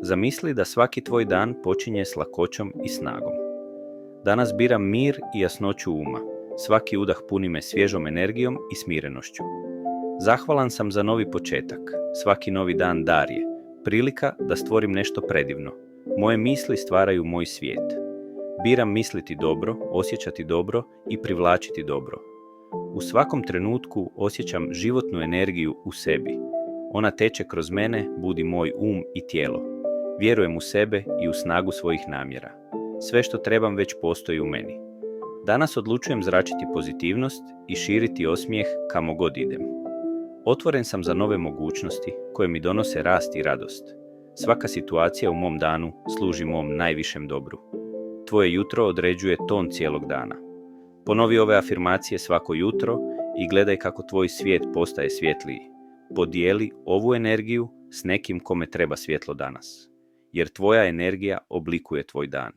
Zamisli da svaki tvoj dan počinje s lakoćom i snagom. Danas biram mir i jasnoću uma. Svaki udah puni me svježom energijom i smirenošću. Zahvalan sam za novi početak. Svaki novi dan dar je. Prilika da stvorim nešto predivno. Moje misli stvaraju moj svijet. Biram misliti dobro, osjećati dobro i privlačiti dobro. U svakom trenutku osjećam životnu energiju u sebi. Ona teče kroz mene, budi moj um i tijelo. Vjerujem u sebe i u snagu svojih namjera. Sve što trebam već postoji u meni. Danas odlučujem zračiti pozitivnost i širiti osmijeh kamo god idem. Otvoren sam za nove mogućnosti koje mi donose rast i radost. Svaka situacija u mom danu služi mom najvišem dobru. Tvoje jutro određuje ton cijelog dana. Ponovi ove afirmacije svako jutro i gledaj kako tvoj svijet postaje svjetliji. Podijeli ovu energiju s nekim kome treba svjetlo danas. Jer tvoja energija oblikuje tvoj dan.